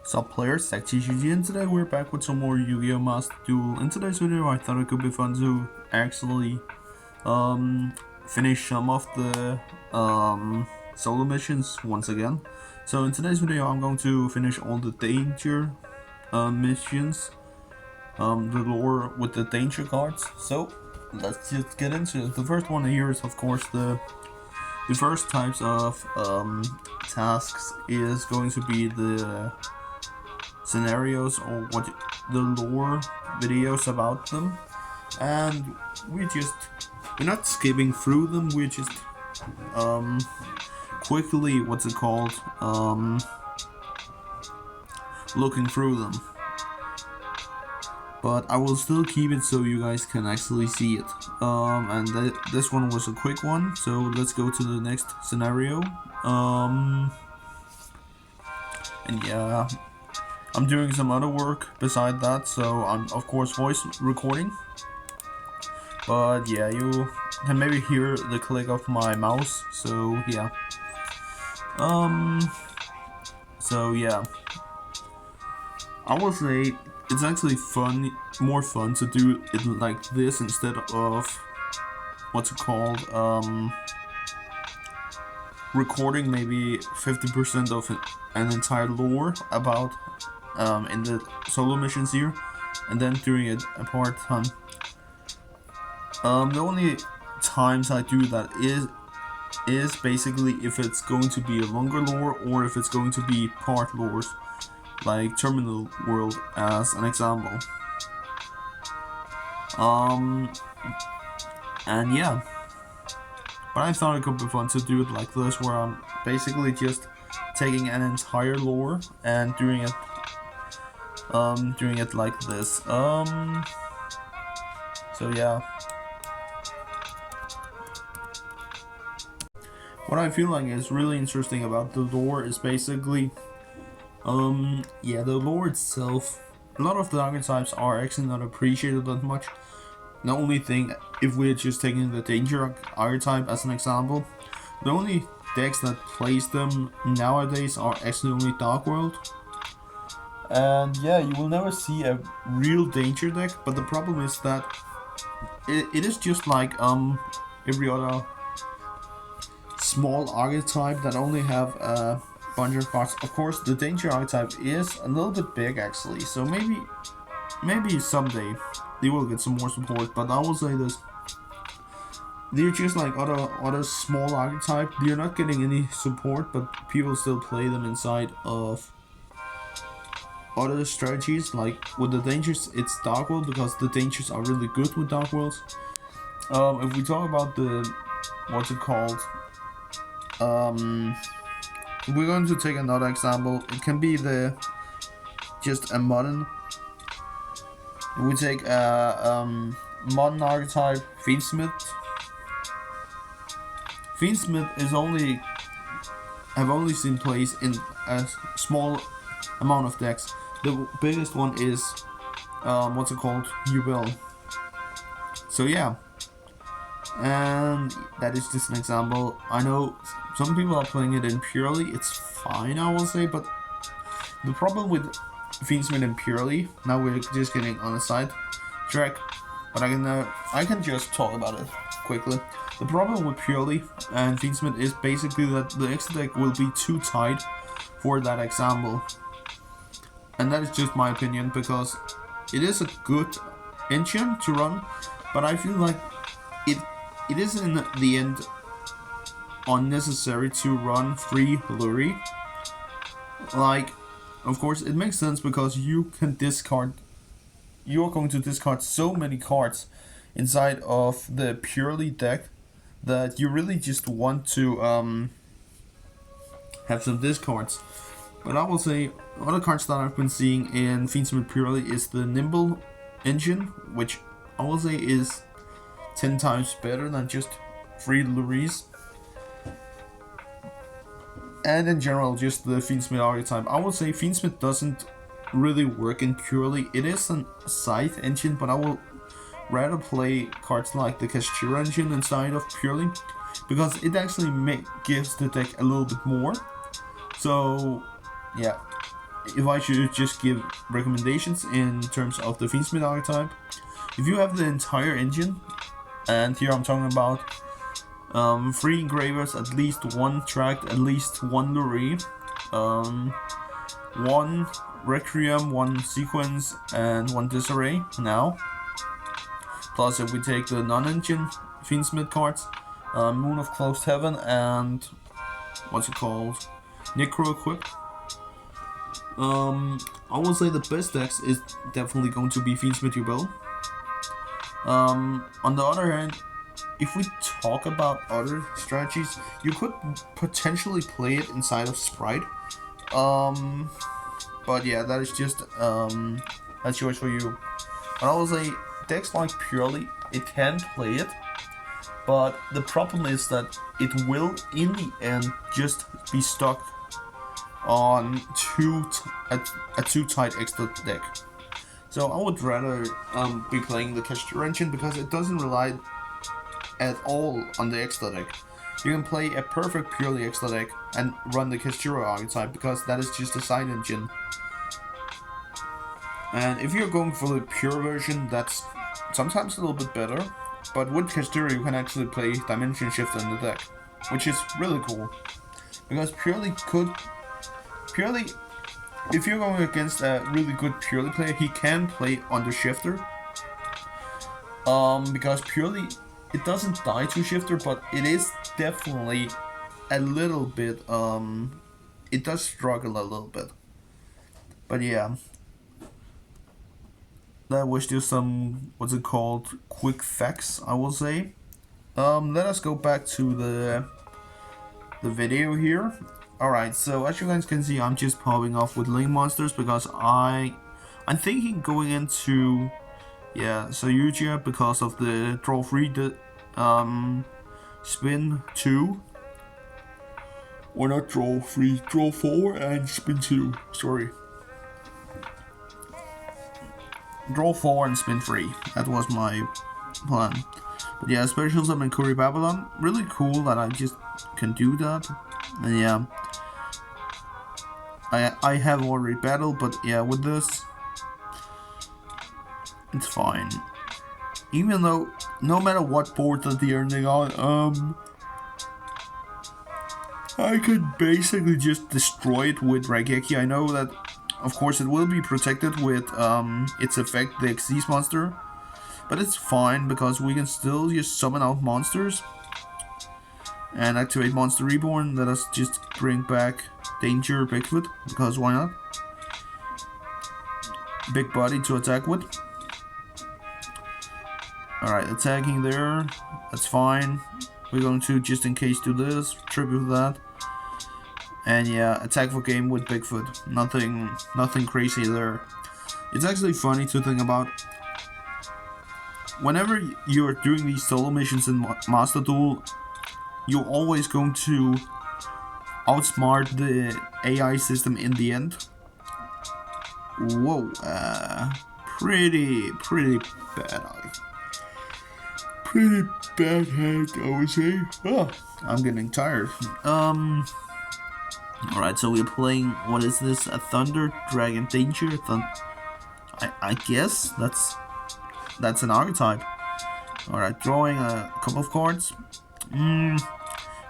Sup players, TechTGG, and today we're back with some more Yu-Gi-Oh! Master Duel. In today's video I thought it could be fun to actually finish some of the solo missions once again. So in today's video I'm going to finish all the danger missions, the lore with the danger cards. So let's just get into it. The first one here is of course the first types of tasks is going to be the scenarios or what the lore videos about them, and we're not skipping through them, we're just quickly looking through them, but I will still keep it so you guys can actually see it. And this one was a quick one, so let's go to the next scenario. And yeah, I'm doing some other work beside that, so I'm of course voice recording. But yeah, you can maybe hear the click of my mouse, so yeah. So yeah, I will say it's actually more fun to do it like this instead of recording maybe 50% of an entire lore about in the solo missions here, and then doing it a part time. The only times I do that is basically if it's going to be a longer lore or if it's going to be part lores, like Terminal World as an example. And yeah, but I thought it could be fun to do it like this, where I'm basically just taking an entire lore and doing it like this. So yeah, what I feel like is really interesting about the lore is basically yeah, the lore itself. A lot of the archetypes are actually not appreciated that much. The only thing, if we're just taking the danger archetype as an example, the only decks that plays them nowadays are actually only Dark World. And yeah, you will never see a real danger deck, but the problem is that it is just like every other small archetype that only have a bunch of cards. Of course, the danger archetype is a little bit big actually, so maybe someday they will get some more support, but I will say this. They're just like other small archetype. They're not getting any support, but people still play them inside of other strategies. Like with the dangers, it's Dark World because the dangers are really good with Dark Worlds. If we talk about the we're going to take another example. It can be just a modern. We take a modern archetype, Fiendsmith. Fiendsmith have only seen plays in a small amount of decks. The biggest one is Duel. So yeah, and that is just an example. I know some people are playing it in purely. It's fine, I will say, but the problem with Fiendsmith and purely, now we're just getting on a side track, but I can just talk about it quickly. The problem with purely and Fiendsmith is basically that the extra deck will be too tight for that example. And that is just my opinion, because it is a good engine to run, but I feel like it is in the end unnecessary to run free Luri. Like, of course it makes sense because you are going to discard so many cards inside of the purely deck that you really just want to have some discards. But I will say other cards that I've been seeing in Fiendsmith purely is the Nimble engine, which I will say is 10 times better than just free Luris. And in general, just the Fiendsmith archetype. I would say Fiendsmith doesn't really work in purely. It is a scythe engine, but I will rather play cards like the Castura engine inside of purely, because it actually gives the deck a little bit more. So yeah, if I should just give recommendations in terms of the Fiendsmith archetype, if you have the entire engine, and here I'm talking about 3 engravers, at least 1 tract, at least 1 Lurie, 1 Requiem, 1 Sequence, and 1 Disarray now. Plus, if we take the non-engine Fiendsmith cards, Moon of Closed Heaven and what's it called? Necro Equip. I would say the best decks is definitely going to be Fiendsmith Duel. On the other hand, if we talk about other strategies, you could potentially play it inside of Sprite. But yeah, that is just that's yours for you. But I would say decks like Purely, it can play it, but the problem is that it will in the end just be stuck on a too tight extra deck. So I would rather be playing the Castor engine because it doesn't rely at all on the extra deck. You can play a perfect Purely extra deck and run the Castor archetype because that is just a side engine. And if you're going for the pure version, that's sometimes a little bit better. But with Castor you can actually play Dimension Shifter in the deck, which is really cool. Because Purely, if you're going against a really good Purely player, he can play on the Shifter. Because Purely, it doesn't die to Shifter, but it is definitely a little bit, it does struggle a little bit. But yeah. That was just some, what's it called, quick facts, I will say. Let us go back to the video here. Alright, so as you guys can see, I'm just popping off with Link Monsters because I'm thinking going into, yeah, so Yuja because of the draw 3, spin 2. Or not draw 3, draw 4 and spin 2, sorry. Draw 4 and spin 3. That was my plan. But yeah, Special Summon Curry Babylon. Really cool that I just can do that. And yeah. I have already battled, but yeah, with this, it's fine. Even though, no matter what board that they're on, I could basically just destroy it with Raigeki. I know that, of course, it will be protected with its effect, the Xyz monster. But it's fine, because we can still just summon out monsters. And activate Monster Reborn. Let us just bring back Danger Bigfoot, because why not? Big body to attack with. Alright, attacking there. That's fine. We're going to, just in case, do this. Tribute that. And yeah, attack for game with Bigfoot. Nothing crazy there. It's actually funny to think about. Whenever you're doing these solo missions in Master Duel, you're always going to outsmart the AI system in the end. Whoa, pretty bad. Pretty bad hand, I would say. Oh, I'm getting tired. Alright, so we're playing, what is this? A Thunder Dragon Danger? I guess that's an archetype. Alright, drawing a couple of cards. And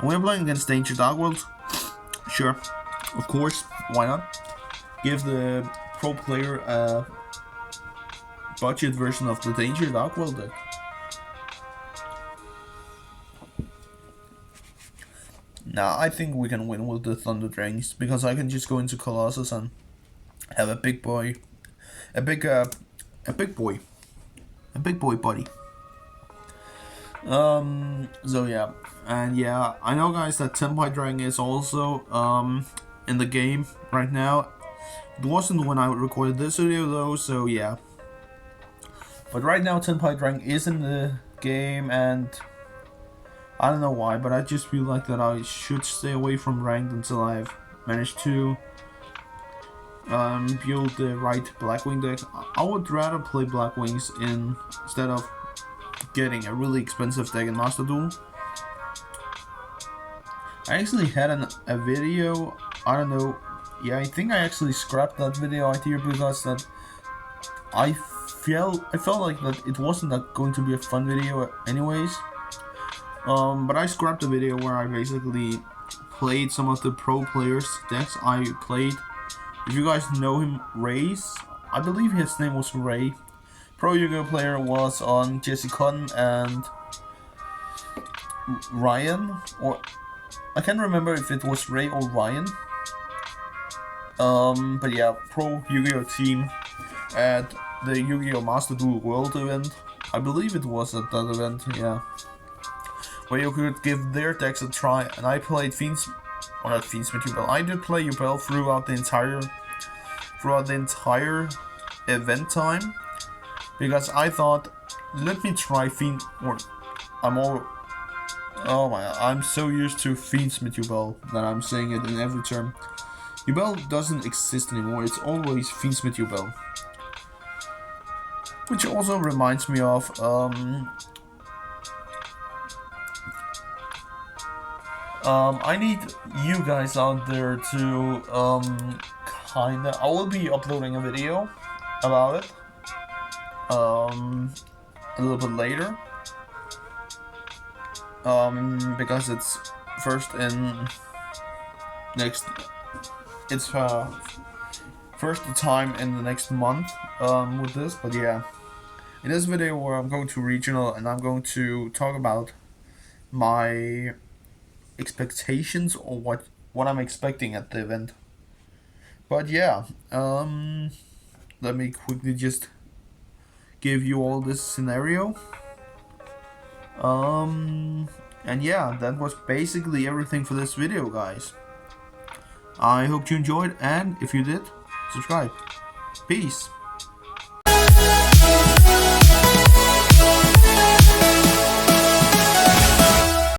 we're playing against Danger Dark World. Sure, of course, why not? Give the pro player a budget version of the Danger Dark World deck. Now, I think we can win with the Thunder Dragons, because I can just go into Colossus and have a big boy buddy. So yeah, and yeah, I know guys that Tenpai Dragon is also in the game right now. It wasn't when I recorded this video though, so yeah. But right now Tenpai Dragon is in the game, and I don't know why, but I just feel like that I should stay away from ranked until I've managed to build the right Blackwing deck. I would rather play Blackwings instead of getting a really expensive deck in Master Duel. I actually had a video, I don't know, yeah, I think I actually scrapped that video idea because that I felt like that it wasn't that going to be a fun video anyways. But I scrapped the video where I basically played some of the pro players decks I played. If you guys know him, Ray's, I believe his name was Ray. Pro Yu-Gi-Oh player was on Jesse Cotton and Ryan, or I can't remember if it was Ray or Ryan. But yeah, Pro Yu-Gi-Oh team at the Yu-Gi-Oh Master Duel World event. I believe it was at that event, yeah. Where you could give their decks a try, and I played Fiends, or not Fiends, but Yubel. I did play Yubel throughout the entire event time, because I thought, let me try Fiend, or I'm so used to Fiends with Yubel that I'm saying it in every term. Yubel doesn't exist anymore, it's always Fiends with Yubel. Which also reminds me of, I need you guys out there to, I will be uploading a video about it, a little bit later, because it's first time in the next month, with this, but yeah. In this video where I'm going to regional and I'm going to talk about my expectations or what I'm expecting at the event. But yeah, let me quickly just give you all this scenario. And yeah, that was basically everything for this video, guys. I hope you enjoyed, and if you did, subscribe. Peace.